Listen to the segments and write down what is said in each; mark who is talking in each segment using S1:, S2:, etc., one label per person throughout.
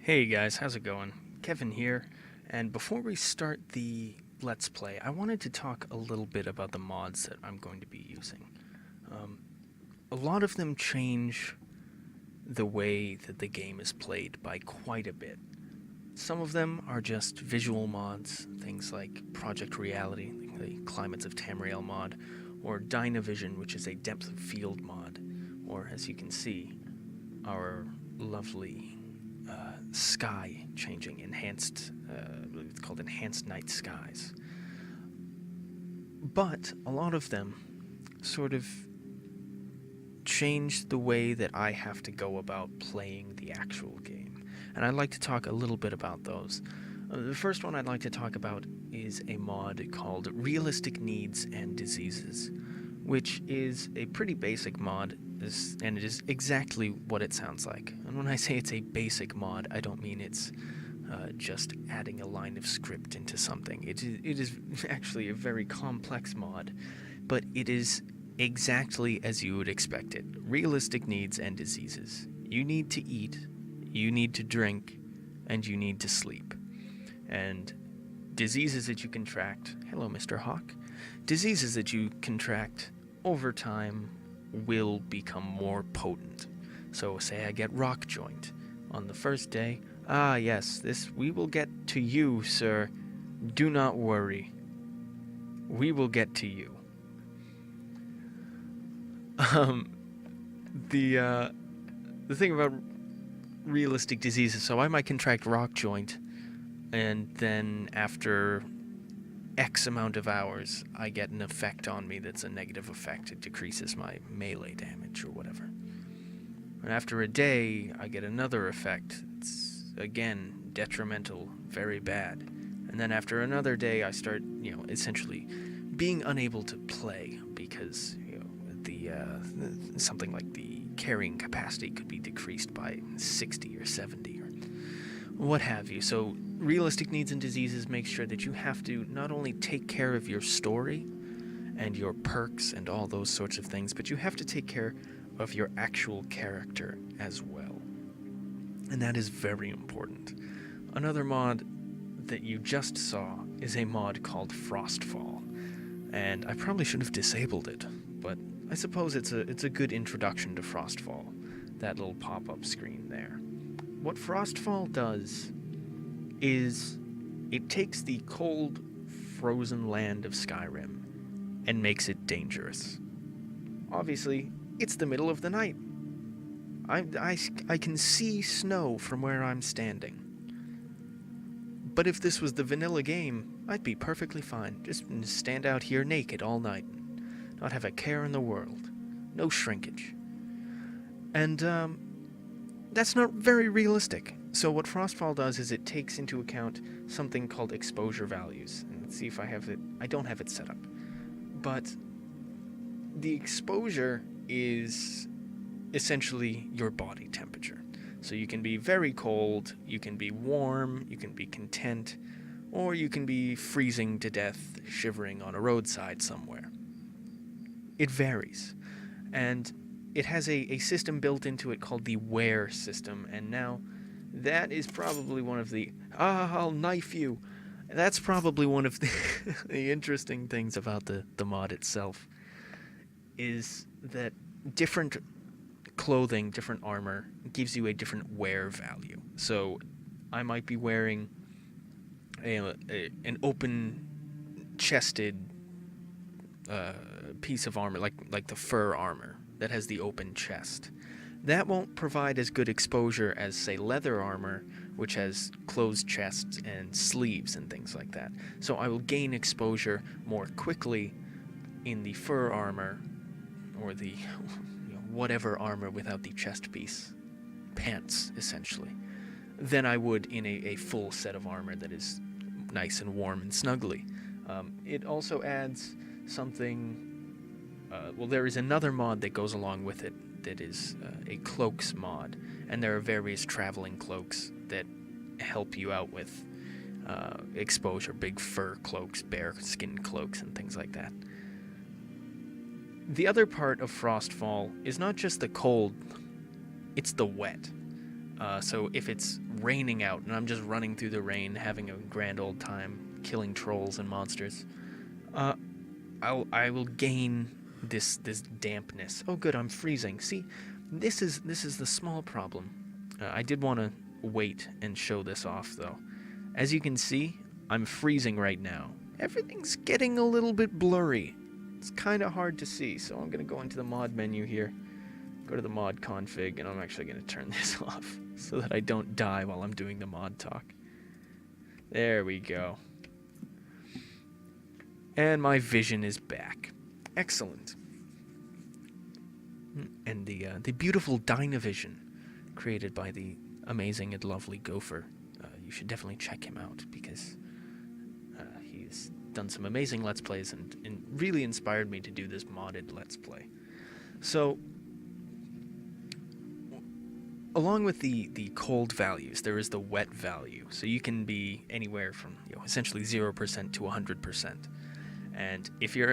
S1: Hey guys, how's it going? Kevin here, and before we start the Let's Play, I wanted to talk a little bit about the mods that I'm going to be using. A lot of them change the way that the game is played by quite a bit. Some of them are just visual mods, things like Project Reality, the Climates of Tamriel mod, or Dynavision, which is a depth of field mod, or as you can see, our lovely sky changing, enhanced, it's called enhanced night skies. But a lot of them sort of change the way that I have to go about playing the actual game. And I'd like to talk a little bit about those. The first one I'd like to talk about is a mod called Realistic Needs and Diseases, which is a pretty basic mod, and it is exactly what it sounds like. And when I say it's a basic mod, I don't mean it's just adding a line of script into something. It is actually a very complex mod, but it is exactly as you would expect it. Realistic needs and diseases. You need to eat, you need to drink, and you need to sleep. And diseases that you contract, hello Mr. Hawk, diseases that you contract over time will become more potent. So say I get rock joint. On the first day, yes, we will get to you, sir. Do not worry. We will get to you. The thing about realistic diseases, so I might contract rock joint, and then after X amount of hours, I get an effect on me that's a negative effect. It decreases my melee damage or whatever. And after a day, I get another effect. It's, again, detrimental, very bad. And then after another day, I start, essentially being unable to play because, something like the carrying capacity could be decreased by 60 or 70 or what have you. So realistic needs and diseases make sure that you have to not only take care of your story and your perks and all those sorts of things, but you have to take care of your actual character as well. And that is very important. Another mod that you just saw is a mod called Frostfall. And I probably should have disabled it, but I suppose it's a good introduction to Frostfall, that little pop-up screen there. What Frostfall does is it takes the cold, frozen land of Skyrim and makes it dangerous. Obviously, it's the middle of the night. I can see snow from where I'm standing. But if this was the vanilla game, I'd be perfectly fine. Just stand out here naked all night. Not have a care in the world. No shrinkage. And, that's not very realistic. So what Frostfall does is it takes into account something called exposure values. And let's see if I have it. I don't have it set up. But the exposure is essentially your body temperature. So you can be very cold, you can be warm, you can be content, or you can be freezing to death, shivering on a roadside somewhere. It varies. And it has a system built into it called the wear system, and now that is probably one of the, I'll knife you. That's probably one of the interesting things about the mod itself, is that different clothing, different armor, gives you a different wear value. So I might be wearing an open-chested piece of armor, like the fur armor that has the open chest. That won't provide as good exposure as, say, leather armor, which has closed chests and sleeves and things like that. So I will gain exposure more quickly in the fur armor, or the whatever armor without the chest piece, pants, essentially, than I would in a full set of armor that is nice and warm and snuggly. It also adds something. There is another mod that goes along with it that is a cloaks mod, and there are various traveling cloaks that help you out with exposure, big fur cloaks, bear skin cloaks, and things like that. The other part of Frostfall is not just the cold, it's the wet. So if it's raining out and I'm just running through the rain, having a grand old time, killing trolls and monsters, I will gain this dampness. Oh, good, I'm freezing. See, this is the small problem. I did want to wait and show this off, though. As you can see, I'm freezing right now. Everything's getting a little bit blurry. It's kind of hard to see, so I'm going to go into the mod menu here, go to the mod config, and I'm actually going to turn this off so that I don't die while I'm doing the mod talk. There we go. And my vision is back. Excellent. And the beautiful Dynavision, created by the amazing and lovely Gopher. You should definitely check him out, because he's done some amazing Let's Plays and really inspired me to do this modded Let's Play. So, along with the cold values, there is the wet value. So you can be anywhere from essentially 0% to 100%. And if you're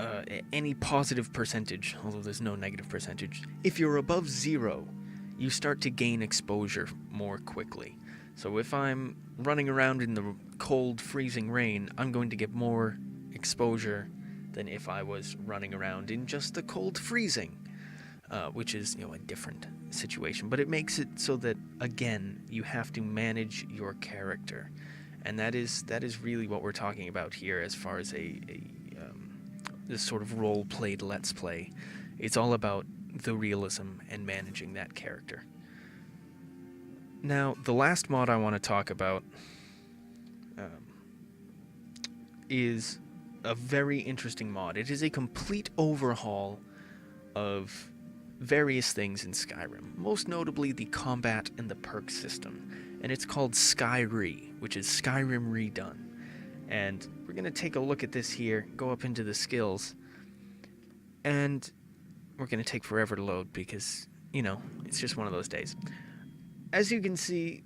S1: at any positive percentage, although there's no negative percentage, if you're above 0, you start to gain exposure more quickly. So if I'm running around in the cold, freezing rain, I'm going to get more exposure than if I was running around in just the cold, freezing, which is a different situation. But it makes it so that, again, you have to manage your character. And that is really what we're talking about here as far as this sort of role-played Let's Play. It's all about the realism and managing that character. Now, the last mod I want to talk about is a very interesting mod. It is a complete overhaul of various things in Skyrim, most notably the combat and the perk system. And it's called Skyre, which is Skyrim redone. And we're going to take a look at this here, go up into the skills, and we're going to take forever to load because, it's just one of those days. As you can see,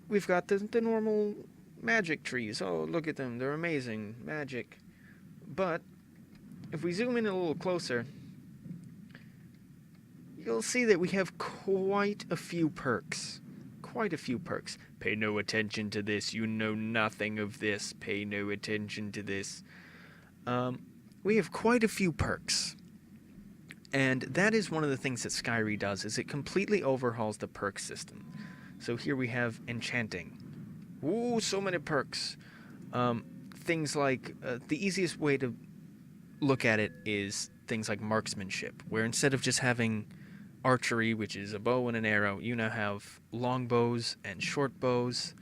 S1: we've got the normal magic trees. Oh, look at them. They're amazing. Magic. But if we zoom in a little closer, you'll see that we have quite a few perks. Quite a few perks. Pay no attention to this. You know nothing of this. Pay no attention to this. We have quite a few perks. And that is one of the things that Skyre does, is it completely overhauls the perk system. So here we have enchanting. Ooh, so many perks. Things like, the easiest way to look at it is things like marksmanship, where instead of just having archery, which is a bow and an arrow, you now have long bows and short bows,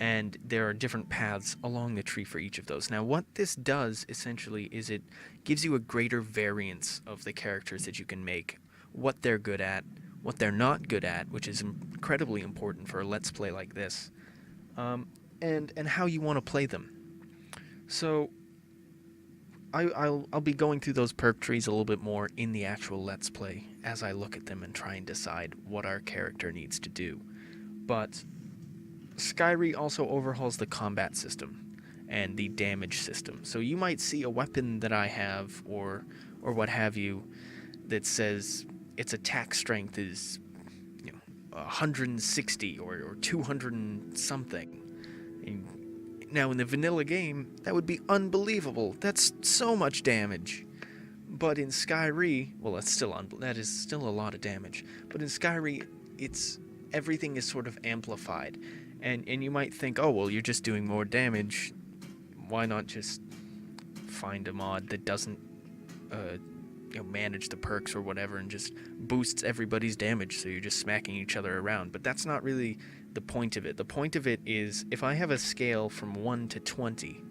S1: and there are different paths along the tree for each of those. Now, what this does, essentially, is it gives you a greater variance of the characters that you can make, what they're good at, what they're not good at, which is incredibly important for a Let's Play like this, and how you want to play them. So, I'll be going through those perk trees a little bit more in the actual Let's Play as I look at them and try and decide what our character needs to do. But Skyre also overhauls the combat system and the damage system. So you might see a weapon that I have or what have you that says its attack strength is 160 or 200 and something. Now, in the vanilla game, that would be unbelievable. That's so much damage. But in Skyre, well, that is still a lot of damage. But in Skyre, everything is sort of amplified. And you might think, oh, well, you're just doing more damage. Why not just find a mod that doesn't manage the perks or whatever and just boosts everybody's damage, so you're just smacking each other around? But that's not really the point of it. The point of it is, if I have a scale from 1 to 20,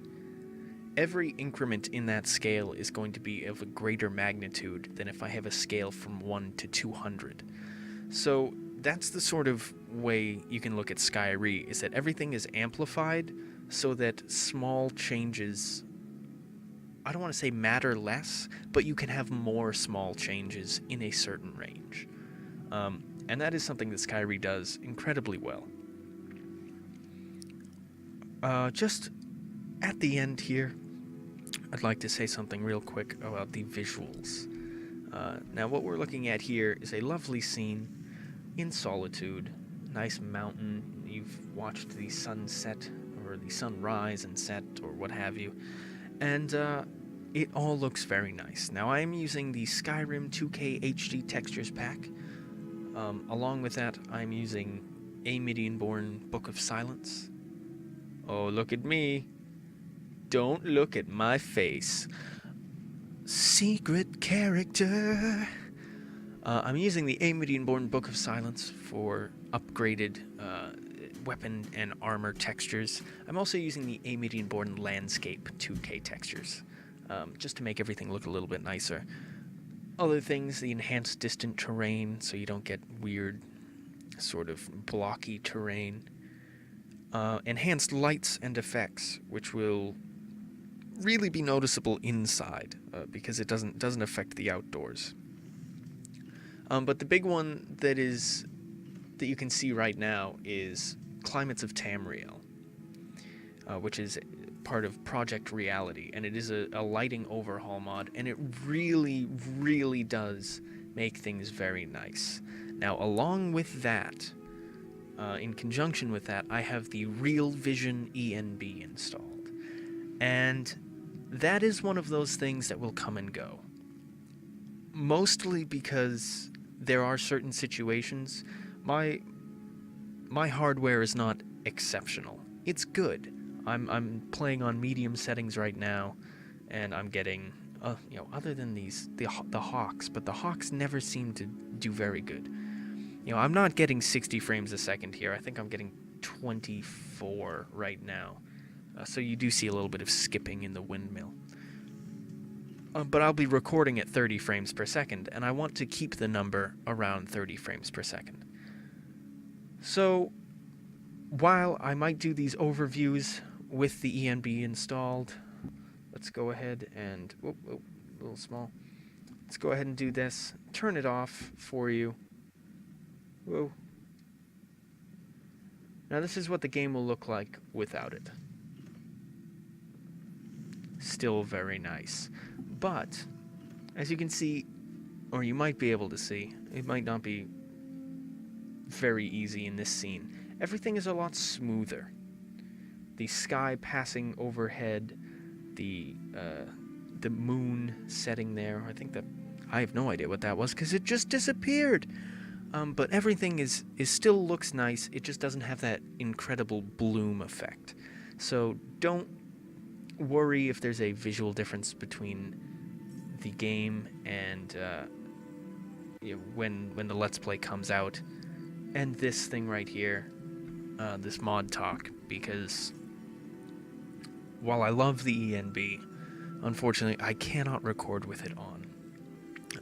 S1: every increment in that scale is going to be of a greater magnitude than if I have a scale from 1 to 200. So that's the sort of way you can look at Skyre, is that everything is amplified so that small changes, I don't want to say matter less, but you can have more small changes in a certain range. And that is something that Skyre does incredibly well. Just at the end here, I'd like to say something real quick about the visuals. Now, what we're looking at here is a lovely scene in solitude, nice mountain. You've watched the sunset or the sunrise and set or what have you, and it all looks very nice. Now I am using the Skyrim 2K HD Textures Pack. Along with that, I'm using aMidianBorn Book of Silence. Oh, look at me. Don't look at my face. Secret character. I'm using the aMidianBorn Book of Silence for upgraded weapon and armor textures. I'm also using the aMidianBorn Landscape 2K textures, just to make everything look a little bit nicer. Other things, the enhanced distant terrain, so you don't get weird, sort of blocky terrain. Enhanced lights and effects, which will really be noticeable inside, because it doesn't affect the outdoors. But the big one that you can see right now is Climates of Tamriel, which is part of Project Reality, and it is a lighting overhaul mod, and it really, really does make things very nice. Now, along with that, in conjunction with that, I have the RealVision ENB installed, and that is one of those things that will come and go. Mostly because there are certain situations. My hardware is not exceptional. It's good. I'm playing on medium settings right now, and I'm getting, other than the Hawks, but the Hawks never seem to do very good. I'm not getting 60 frames a second here. I think I'm getting 24 right now. So you do see a little bit of skipping in the windmill. But I'll be recording at 30 frames per second, and I want to keep the number around 30 frames per second. So, while I might do these overviews with the ENB installed, let's go ahead and, a little small. Let's go ahead and do this. Turn it off for you. Whoa. Now this is what the game will look like without it. Still very nice. But, as you can see, or you might be able to see, it might not be very easy in this scene. Everything is a lot smoother. The sky passing overhead, the moon setting there. I have no idea what that was because it just disappeared. But everything still looks nice. It just doesn't have that incredible bloom effect. So don't worry if there's a visual difference between the game and when the Let's Play comes out and this thing right here, this mod talk, because while I love the ENB, unfortunately I cannot record with it on.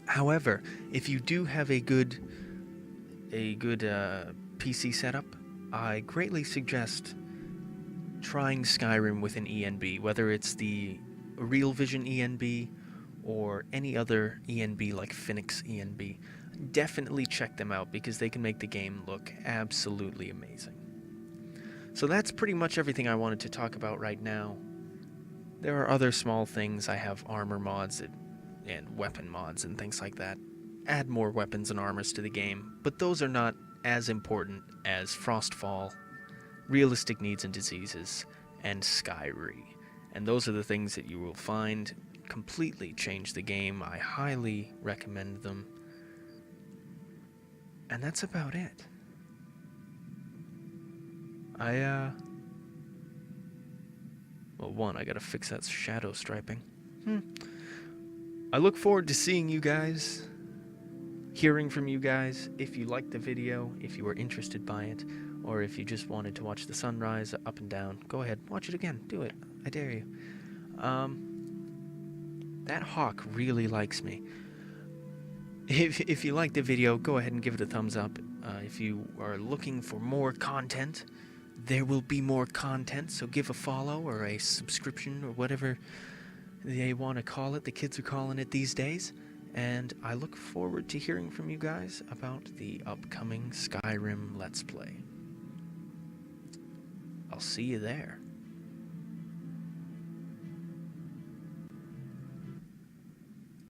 S1: However, if you do have a good PC setup, I greatly suggest trying Skyrim with an ENB, whether it's the RealVision ENB or any other ENB like Phenderix ENB. Definitely check them out because they can make the game look absolutely amazing. So that's pretty much everything I wanted to talk about right now. There are other small things. I have armor mods and weapon mods and things like that. Add more weapons and armors to the game, but those are not as important as Frostfall, Realistic Needs and Diseases, and Skyre. And those are the things that you will find completely change the game. I highly recommend them. And that's about it. Well, one, I gotta fix that shadow striping. I look forward to seeing you guys, hearing from you guys. If you liked the video, if you were interested by it, or if you just wanted to watch the sunrise up and down, go ahead, watch it again. Do it. I dare you. That hawk really likes me. If you liked the video, go ahead and give it a thumbs up. If you are looking for more content, there will be more content, so give a follow or a subscription or whatever they want to call it. The kids are calling it these days. And I look forward to hearing from you guys about the upcoming Skyrim Let's Play. I'll see you there.